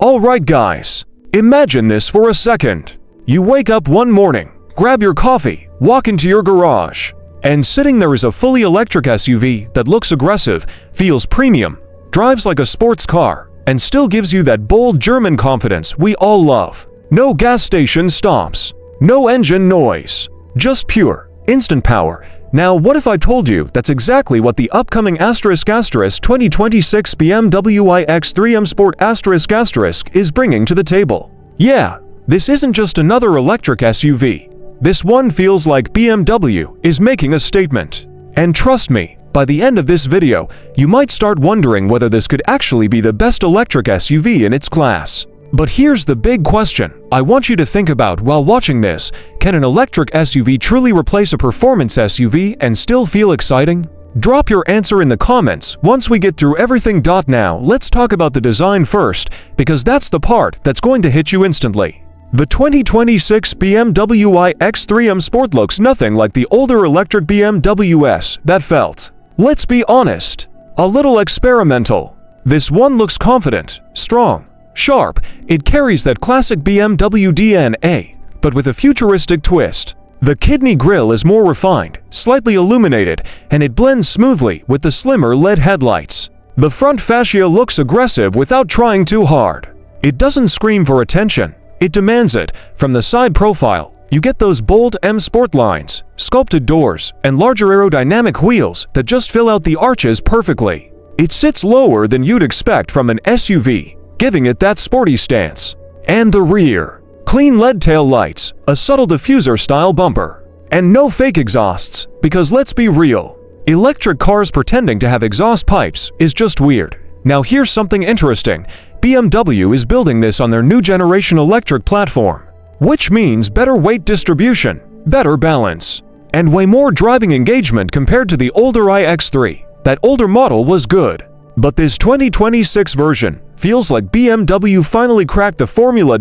Alright guys, imagine this for a second. You wake up one morning, grab your coffee, walk into your garage, and sitting there is a fully electric SUV that looks aggressive, feels premium, drives like a sports car, and still gives you that bold German confidence we all love. No gas station stops, no engine noise, just pure, instant power. Now what if I told you that's exactly what the upcoming *** 2026 BMW iX3 M Sport ** is bringing to the table? Yeah, this isn't just another electric SUV. This one feels like BMW is making a statement. And trust me, by the end of this video, you might start wondering whether this could actually be the best electric SUV in its class. But here's the big question I want you to think about while watching this. Can an electric SUV truly replace a performance SUV and still feel exciting? Drop your answer in the comments once we get through everything. Now, let's talk about the design first, because that's the part that's going to hit you instantly. The 2026 BMW iX3 M Sport looks nothing like the older electric BMW S that felt, let's be honest, a little experimental. This one looks confident, strong, sharp. It carries that classic BMW DNA, but with a futuristic twist. The kidney grille is more refined, slightly illuminated, and it blends smoothly with the slimmer LED headlights. The front fascia looks aggressive without trying too hard. It doesn't scream for attention, it demands it. From the side profile, you get those bold M Sport lines, sculpted doors, and larger aerodynamic wheels that just fill out the arches perfectly. It sits lower than you'd expect from an SUV, giving it that sporty stance. And the rear. Clean LED tail lights, a subtle diffuser-style bumper, and no fake exhausts, because let's be real, electric cars pretending to have exhaust pipes is just weird. Now here's something interesting. BMW is building this on their new generation electric platform, which means better weight distribution, better balance, and way more driving engagement compared to the older iX3. That older model was good, but this 2026 version feels like BMW finally cracked the formula.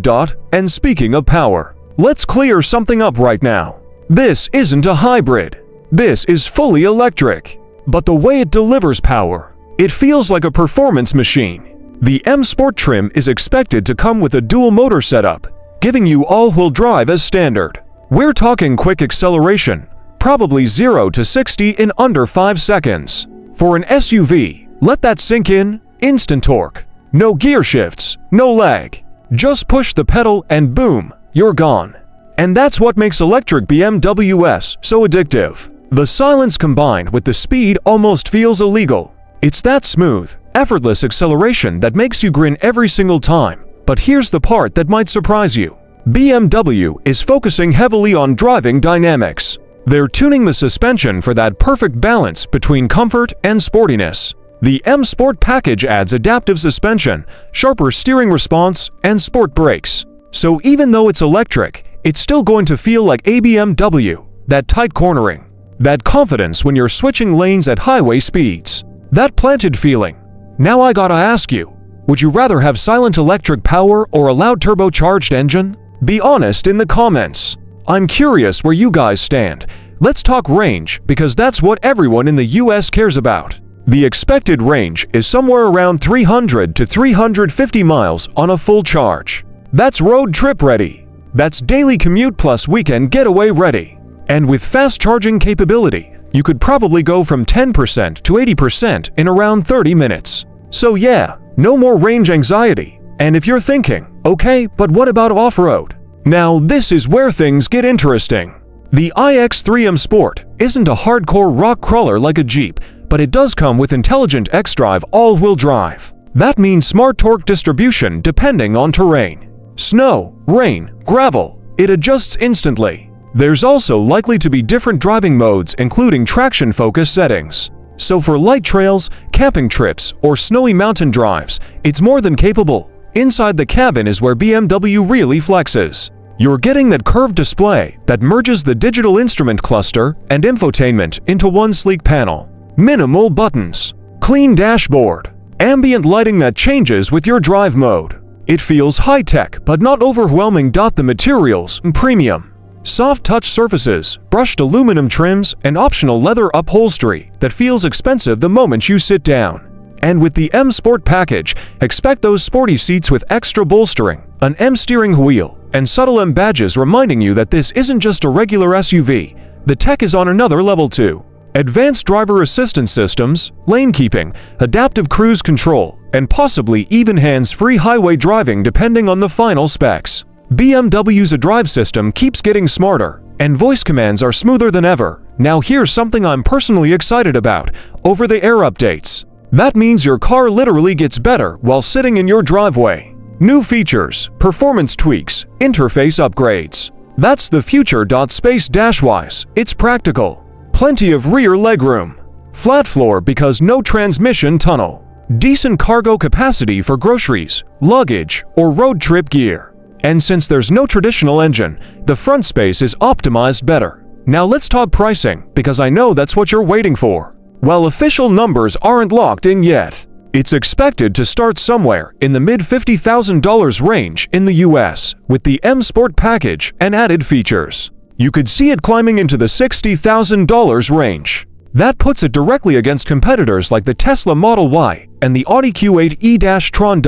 And speaking of power, let's clear something up right now. This isn't a hybrid. This is fully electric. But the way it delivers power, it feels like a performance machine. The M Sport trim is expected to come with a dual motor setup, giving you all-wheel drive as standard. We're talking quick acceleration, probably 0 to 60 in under 5 seconds. For an SUV, let that sink in. Instant torque. No gear shifts, no lag. Just push the pedal and boom, you're gone. And that's what makes electric BMWs so addictive. The silence combined with the speed almost feels illegal. It's that smooth, effortless acceleration that makes you grin every single time. But here's the part that might surprise you. BMW is focusing heavily on driving dynamics. They're tuning the suspension for that perfect balance between comfort and sportiness. The M Sport package adds adaptive suspension, sharper steering response, and sport brakes. So even though it's electric, it's still going to feel like a BMW. That tight cornering, that confidence when you're switching lanes at highway speeds, that planted feeling. Now I gotta ask you, would you rather have silent electric power or a loud turbocharged engine? Be honest in the comments. I'm curious where you guys stand. Let's talk range, because that's what everyone in the US cares about. The expected range is somewhere around 300 to 350 miles on a full charge. That's road trip ready. That's daily commute plus weekend getaway ready. And with fast charging capability, you could probably go from 10% to 80% in around 30 minutes. So yeah, no more range anxiety. And if you're thinking, okay, but what about off-road? Now this is where things get interesting. The iX3 M Sport isn't a hardcore rock crawler like a Jeep, but it does come with intelligent xDrive all-wheel drive. That means smart torque distribution depending on terrain. Snow, rain, gravel, it adjusts instantly. There's also likely to be different driving modes including traction focus settings. So for light trails, camping trips, or snowy mountain drives, it's more than capable. Inside the cabin is where BMW really flexes. You're getting that curved display that merges the digital instrument cluster and infotainment into one sleek panel. Minimal buttons, clean dashboard, ambient lighting that changes with your drive mode. It feels high-tech but not overwhelming. The materials, premium. Soft touch surfaces, brushed aluminum trims, and optional leather upholstery that feels expensive the moment you sit down. And with the M Sport package, expect those sporty seats with extra bolstering, an M steering wheel, and subtle M badges reminding you that this isn't just a regular SUV. The tech is on another level too. Advanced driver assistance systems, lane keeping, adaptive cruise control, and possibly even hands-free highway driving depending on the final specs. BMW's drive system keeps getting smarter, and voice commands are smoother than ever. Now here's something I'm personally excited about: over-the-air updates. That means your car literally gets better while sitting in your driveway. New features, performance tweaks, interface upgrades. That's the future. Space-wise, it's practical. Plenty of rear legroom. Flat floor because no transmission tunnel. Decent cargo capacity for groceries, luggage, or road trip gear. And since there's no traditional engine, the front space is optimized better. Now let's talk pricing, because I know that's what you're waiting for. Well, official numbers aren't locked in yet. It's expected to start somewhere in the mid-$50,000 range in the US, with the M Sport package and added features. You could see it climbing into the $60,000 range. That puts it directly against competitors like the Tesla Model Y and the Audi Q8 e-tron.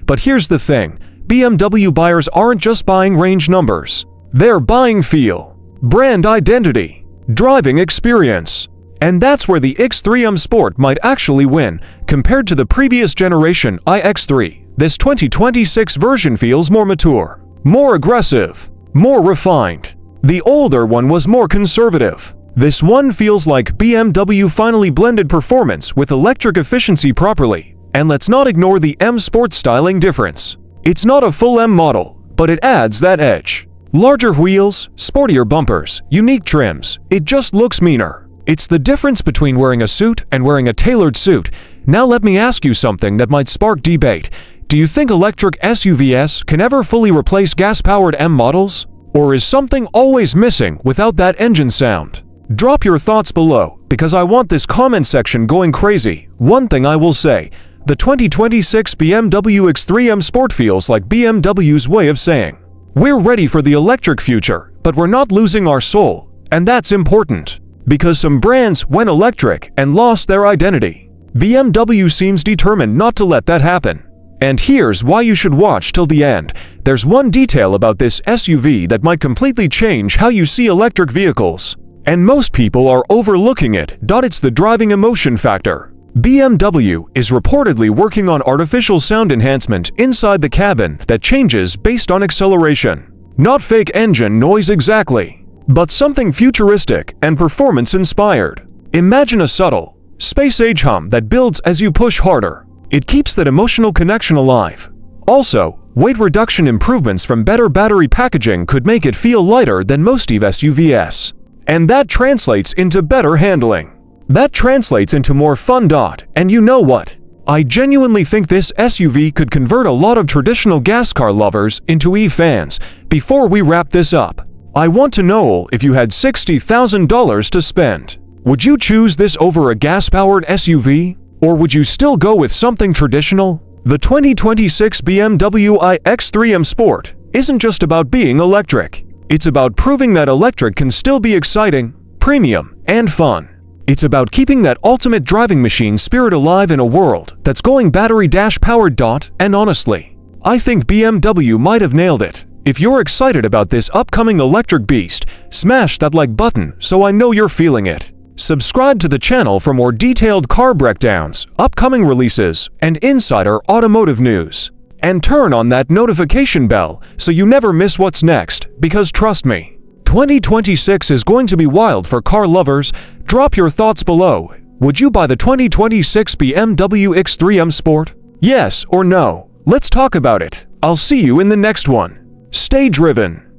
But here's the thing, BMW buyers aren't just buying range numbers. They're buying feel, brand identity, driving experience. And that's where the iX3 M Sport might actually win. Compared to the previous generation iX3, this 2026 version feels more mature, more aggressive, more refined. The older one was more conservative. This one feels like BMW finally blended performance with electric efficiency properly. And let's not ignore the M Sport styling difference. It's not a full M model, but it adds that edge. Larger wheels, sportier bumpers, unique trims. It just looks meaner. It's the difference between wearing a suit and wearing a tailored suit. Now let me ask you something that might spark debate. Do you think electric SUVs can ever fully replace gas-powered M models? Or is something always missing without that engine sound? Drop your thoughts below, because I want this comment section going crazy. One thing I will say, the 2026 BMW iX3 M Sport feels like BMW's way of saying, we're ready for the electric future, but we're not losing our soul. And that's important. Because some brands went electric and lost their identity. BMW seems determined not to let that happen. And here's why you should watch till the end. There's one detail about this SUV that might completely change how you see electric vehicles. And most people are overlooking it. It's the driving emotion factor. BMW is reportedly working on artificial sound enhancement inside the cabin that changes based on acceleration. Not fake engine noise exactly, but something futuristic and performance-inspired. Imagine a subtle, space-age hum that builds as you push harder. It keeps that emotional connection alive. Also, weight reduction improvements from better battery packaging could make it feel lighter than most EV SUVs. And that translates into better handling. That translates into more fun. And you know what? I genuinely think this SUV could convert a lot of traditional gas car lovers into EV fans. Before we wrap this up, I want to know, if you had $60,000 to spend, would you choose this over a gas-powered SUV? Or would you still go with something traditional? The 2026 BMW iX3 M Sport isn't just about being electric. It's about proving that electric can still be exciting, premium, and fun. It's about keeping that ultimate driving machine spirit alive in a world that's going battery-powered. And honestly, I think BMW might have nailed it. If you're excited about this upcoming electric beast, smash that like button so I know you're feeling it. Subscribe to the channel for more detailed car breakdowns, upcoming releases, and insider automotive news. And turn on that notification bell so you never miss what's next, because trust me, 2026 is going to be wild for car lovers. Drop your thoughts below. Would you buy the 2026 BMW iX3 M Sport? Yes or no? Let's talk about it. I'll see you in the next one. Stay driven.